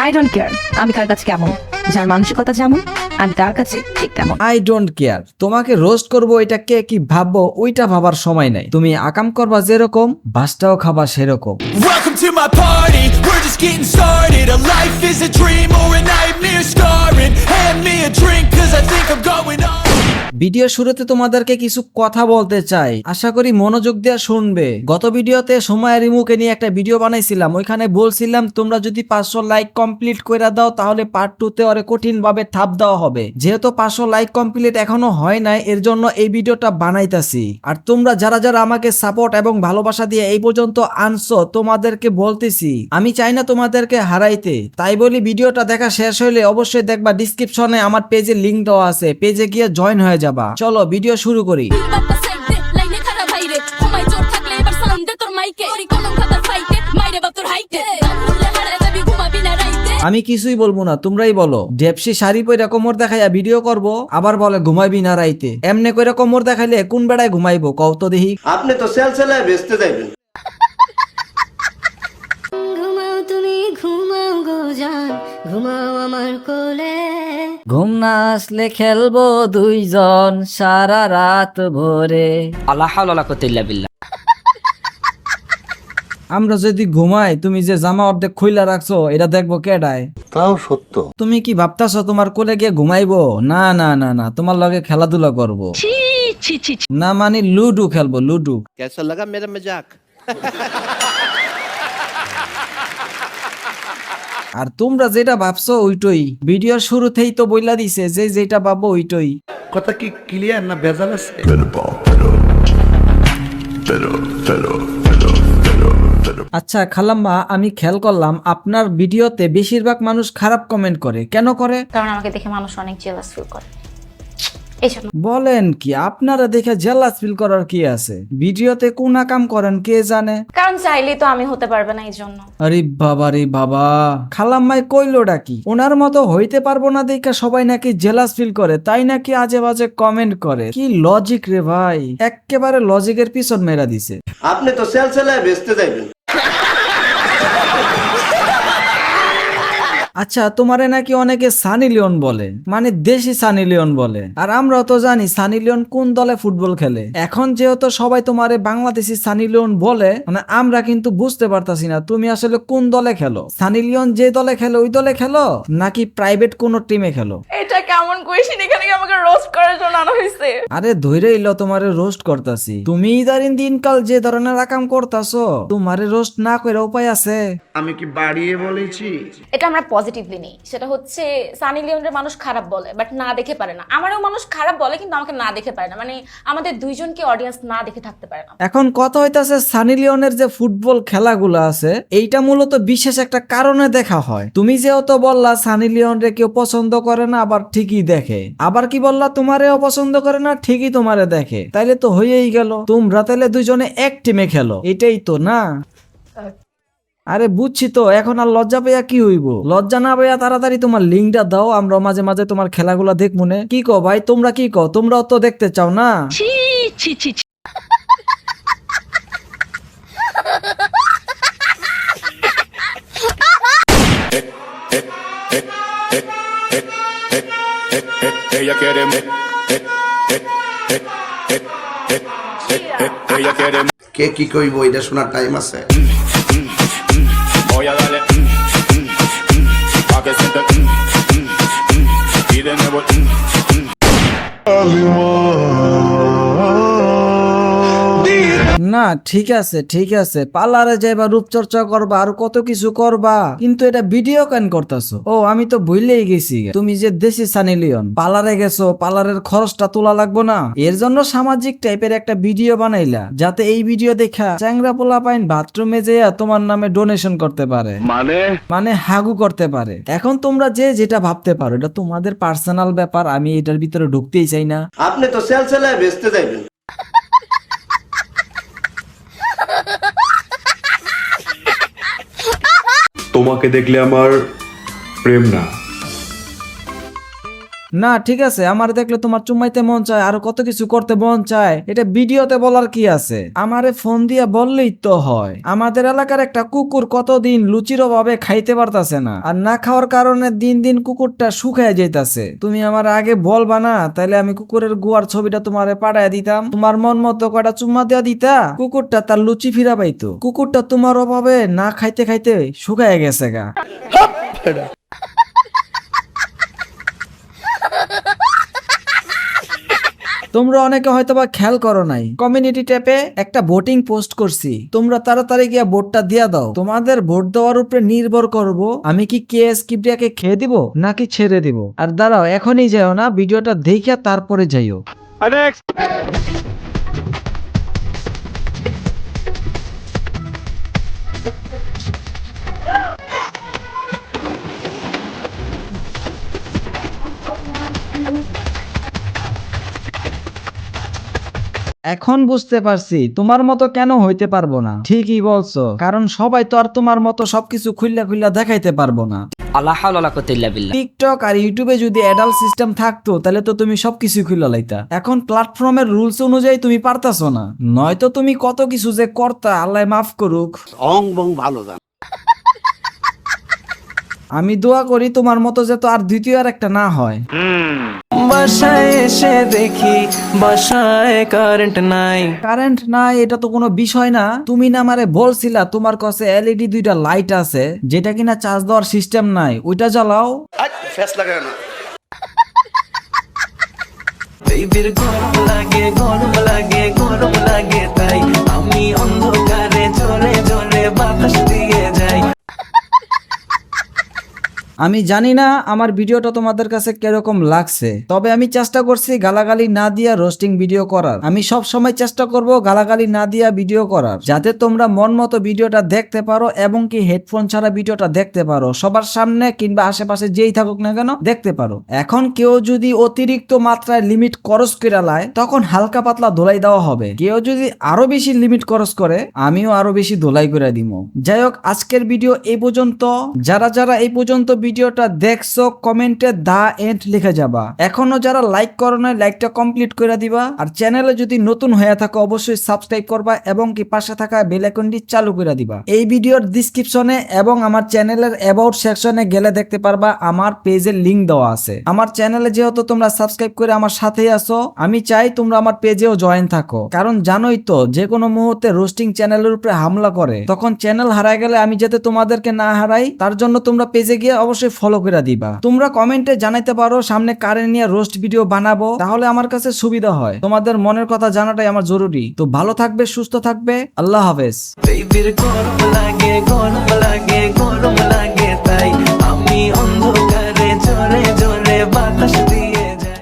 I don't care আমি কার কাছে কেমন, যার মানসিকতা যেমন আমি তার কাছে ঠিক তেমন। আই ডোন্ট কেয়ার তোমাকে রোস্ট করবো এটা কে কি ভাববো ওইটা ভাবার সময় নাই। তুমি আকাম করবা যেরকম বাসটাও খাবা সেরকম। Welcome to my party, we're just getting started. A life is a dream or a nightmare scarring. Hand me a drink cause I think I'm going on. Video শুরুতে তোমাদেরকে কিছু কথা বলতে চাই, আশা করি মনোযোগ দিয়ে শুনবে। গত ভিডিওতে সময়ের মুখে নিয়ে একটা ভিডিও বানাইছিলাম, ওইখানে বলছিলাম তোমরা যদি 500 লাইক কমপ্লিট করে দাও তাহলে পার্ট 2 তে অরে কঠিন ভাবে থাপ দেওয়া হবে। যেহেতু 500 লাইক কমপ্লিট এখনো হয় নাই, এর জন্য এই ভিডিওটা বানাইতাছি। আর তোমরা যারা যারা আমাকে সাপোর্ট এবং ভালোবাসা দিয়ে এই পর্যন্ত আনছো তোমাদেরকে বলতেছি আমি চাই না তোমাদেরকে হারাইতে। তাই বলি ভিডিওটা দেখা শেষ হইলে অবশ্যই দেখবা ডিসক্রিপশনে আমার পেজের লিংক দেওয়া আছে, পেজে গিয়ে জয়েন হয়ে যাবা। চলো ভিডিও শুরু করি। আমি কিছুই বলবো না, তোমরাই বলো। ডেপসি শাড়ি পরে কোমর দেখাইয়া ভিডিও করব, আবার বলে ঘুমাইবি না রাইতে। এমনে কইরা কোমর দেখাইলে কোন বেড়ায় ঘুমাইবো কও তো দেখি। আপনি তো সেলসেলায় বেচতে যাইবেন। ঘুমাও তুমি ঘুমাও গো জান, ঘুমাও আমার কোলে। ঘুম না আসলে খেলবো দুইজন সারা রাত ভরে। আল্লাহ হাওলা ওয়ালা কুওয়াতা ইল্লা বিল্লাহ। আমরা যদি ঘুমাই তুমি যে জামা অর্ধেক খুইলা রাখছো এটা দেখবো কেডায়? তাও সত্য। তুমি কি ভাবতাছো তোমার কোলে গিয়ে ঘুমাইবো? না না না না, তোমার লগে খেলাধুলা করবো। না মানে লুডু খেলবো, লুডু। कैसा लगा मेरा मजाक? আর তোমরা যেটা ভাবছো ওইটাই ভিডিওর শুরুতেই তো বইলা দিছে যে যেটা ভাবো ওইটাই। কথা কি ক্লিয়ার না ভেজাল আছে? আচ্ছা খালাম্মা, আমি খেয়াল করলাম আপনার ভিডিওতে বেশিরভাগ মানুষ খারাপ কমেন্ট করে। কেন করে? কারণ আমাকে দেখে মানুষ অনেক জেলাস ফিল করে এই জন্য। বলেন কি? আপনারা দেখে জেলাস ফিল করার কি আছে? ভিডিওতে কোন কাম করেন কে জানে? কারণ চাইলেই তো আমি হতে পারবে না এই জন্য। আরে বাবা রে বাবা, খালাম্মাই কইলোটা কি? ওনার মতো হইতে পারবো না দেখে সবাই নাকি জেলাস ফিল করে, তাই নাকি আজে বাজে কমেন্ট করে। কি লজিক রে ভাই, এক্কেবারে লজিকের পিছন মেরা দিছে। আপনি তো সেলসেলায় বেচতে যাইবেন। আচ্ছা তোমারে নাকি অনেকে সানি লিওন বলে, মানে দেশি সানি লিওন বলে। আর আমরাও তো জানি সানি লিওন কোন দলে ফুটবল খেলে। এখন যেহেতু সবাই তোমারে বাংলাদেশি সানি লিওন বলে, মানে আমরা কিন্তু বুঝতে পারতাছি না তুমি আসলে কোন দলে খেলো। সানি লিওন যে দলে খেলো ওই দলে খেলো নাকি প্রাইভেট কোন টিমে খেলো? এটা কেমন কোয়েশ্চেন, এখানে কি আমাকে রোস্ট করার জন্য আনা হয়েছে? আরে ধৈর্য ইলো তোমারে রোস্ট করতাছি। তুমি ইদারিন দিনকাল যে ধরনের আকাম করতাছো, তোমারে রোস্ট না করে উপায় আছে? আমি কি বাড়িয়ে বলেছি? এটা আমরা পজিটিভলি নেই। সেটা হচ্ছে সানি লিওনের মানুষ খারাপ বলে বাট না দেখে পারে না, আমারও মানুষ খারাপ বলে কিন্তু আমাকে না দেখে পারে না, মানে আমাদের দুইজনকে অডিয়েন্স না দেখে থাকতে পারে না। এখন কথা হইতাছে সানি লিওনের যে ফুটবল খেলাগুলো আছে এইটা মূলত বিশেষ একটা কারণে দেখা হয়। তুমি যেহেতু বললা সানি লিওন রে কেউ পছন্দ করে না আবার ঠিকই দেখে, আবার কি বললা তোমারেও পছন্দ করে না ঠিকই তোমারে দেখে, তাইলে তো হয়েই গেল তোমরা তাইলে দুইজনে এক টিমে খেলো, এটাই তো না? আরে বুঝছি তো, এখন আর লজ্জা পেয়া কি হইব? লজ্জা না পেয়া তাড়াতাড়ি তোমার লিঙ্কটা দাও, আমরা মাঝে মাঝে তোমার খেলাগুলা দেখ মনে। কি কো ভাই, তোমরা কি কো? তোমরাও তো দেখতে চাও না? Ella quiere ella quiere কে কি কইব এটা শোনার টাইম আছে? voy a darle pa' que sienta y de nuevo না ঠিক আছে ঠিক আছে, পার্লারে যাইবা, রূপচর্চা করবা, আর কত কিছু করবা, কিন্তু এটা ভিডিও কেন করতেছো? ও আমি তো ভুলেই গেছি, তুমি যে দেশি সানি লিওন পার্লারে গেছো, পার্লারের খরচটা তোলা লাগবো না? এর জন্য সামাজিক টাইপের একটা ভিডিও বানাইলা যাতে এই ভিডিও দেখা চ্যাংরা পোলা পাইন বাথরুমে যেয়া তোমার নামে ডোনেশন করতে পারে, মানে হাগু করতে পারে। এখন তোমরা যে যেটা ভাবতে পারো এটা তোমাদের পার্সোনাল ব্যাপার, আমি এটার ভিতরে ঢুকতেই চাই না। আপনি তো সেলসেলায় বেচতে যাইবেন। তোমাকে দেখলে আমার প্রেম না, না ঠিক আছে, আমার দেখলে তোমার চুম্মাইতে মন চায়, আর কত কিছু করতে মন চায়, এটা ভিডিওতে বলার কি আছে? আমারে ফোন দিয়া বললেই তো হয়। আমাদের এলাকার একটা কুকুর কতদিন লুচির অভাবে খাইতে পারতাছে না, আর না খাওয়ার কারণে দিন দিন কুকুরটা শুকায় যাইতাছে। তুমি আমার আগে বলবা না, তাইলে আমি কুকুরের গুয়ার ছবিটা তোমারে পাঠায় দিতাম, তোমার মন মতো কয়টা চুম্মা দেয়া দিতা, কুকুরটা তার লুচি ফিরা পাইতো। কুকুরটা তোমার অভাবে না খাইতে খাইতে শুকায় গেছে গা। তোমরা অনেকে হয়তোবা খেয়াল করো নাই, কমিউনিটি ট্যাবে একটা ভোটিং পোস্ট করছি, তোমরা তাড়াতাড়ি গিয়া ভোটটা দিয়া দাও। তোমাদের ভোট দেওয়ার উপরে নির্ভর করব আমি কি কেএস কিবরিয়াকে খেয়ে দিব নাকি ছেড়ে দিব। আর দাঁড়াও, এখনই যাও না, ভিডিওটা দেখিয়া তারপরে যাইও। এখন বুঝতে পারছি তোমার মতো কেন হইতে পারবো না। ঠিকই বলছো, কারণ সবাই তো আর তোমার মতো সবকিছু খুললা খুললা দেখাইতে পারবো না। আল্লাহ হাওলা ওয়ালা কুওয়াতা ইল্লা বিল্লাহ। টিকটক আর ইউটিউবে যদি অ্যাডাল্ট সিস্টেম থাকতো তাহলে তো তুমি সবকিছু খুলে লাইতা। এখন প্ল্যাটফর্মের রুলস অনুযায়ী তুমি পারতাছো না, নয়তো তুমি কত কিছু যে করতা, আল্লাহ মাফ করুক। অং বং ভালো জান। আমি দোয়া করি তোমার মতো যে তো আর দ্বিতীয় আর একটা না হয়। বাসায় এসে দেখি বাসায় কারেন্ট নাই। কারেন্ট নাই এটা তো কোনো বিষয় না, তুমি না আমারে বলছিলা তোমার কাছে এলইডি দুইটা লাইট আছে যেটা কিনা চার্জ দেওয়ার সিস্টেম নাই, ওইটা জ্বালাও। ফেস লাগায় না। বেবির গরম লাগে গরম লাগে গরম লাগে, তাই আমি অন্ধকারে জ্বলে জ্বলে বাতাস দিয়ে যাই। আমি জানি না আমার ভিডিওটা তোমাদের কাছে কিরকম লাগছে, তবে আমি চেষ্টা করছি গালাগালি না দিয়া রোস্টিং ভিডিও করার। আমি সব সময় চেষ্টা করব গালাগালি না দিয়া ভিডিও করার, যাতে তোমরা মন মতো ভিডিওটা দেখতে পারো এবং কি হেডফোন ছাড়া ভিডিওটা দেখতে পারো, সবার সামনে কিংবা আশেপাশে যেই থাকুক না কেন দেখতে পারো। এখন কেউ যদি অতিরিক্ত মাত্রায় লিমিট খরচ করে লায় তখন হালকা পাতলা ধোলাই দেওয়া হবে, কেউ যদি আরো বেশি লিমিট খরচ করে আমিও আরো বেশি ধোলাই করে দিব। যাই হোক, আজকের ভিডিও এই পর্যন্ত। যারা যারা এই পর্যন্ত ভিডিওটা দেখছো কমেন্টে দা এন্ড লিখে যাবা। এখনো যারা লাইক করো না, লাইকটা কমপ্লিট করে দিবা। আর চ্যানেলে যদি নতুন হয়ে থাকো অবশ্যই সাবস্ক্রাইব করবা এবং কি পাশে থাকা বেল আইকনটি চালু করে দিবা। এই ভিডিওর ডেসক্রিপশনে এবং আমার চ্যানেলের অ্যাবাউট সেকশনে গেলে দেখতে পারবা আমার পেজের লিংক দেওয়া আছে। আমার চ্যানেলে যেহেতু তোমরা সাবস্ক্রাইব করে আমার সাথেই আছো, আমি চাই তোমরা আমার পেজেও জয়েন থাকো, কারণ জানোই তো যে কোনো মুহূর্তে রোস্টিং চ্যানেলের উপরে হামলা করে, তখন চ্যানেল হারায় গেলে আমি যাতে তোমাদেরকে না হারাই তার জন্য তোমরা পেজে গিয়ে অবশ্যই ফলো করে দিবা। তোমরা কমেন্টে জানাইতে পারো সামনে কারেন্ট নিয়ে রোস্ট ভিডিও বানাবো, তাহলে আমার কাছে সুবিধা হয়। তোমাদের মনের কথা জানাটাই আমার জরুরি। তো ভালো থাকবে, সুস্থ থাকবে, আল্লাহ হাফেজ। বেবির গরম লাগে গরম লাগে গরম লাগে।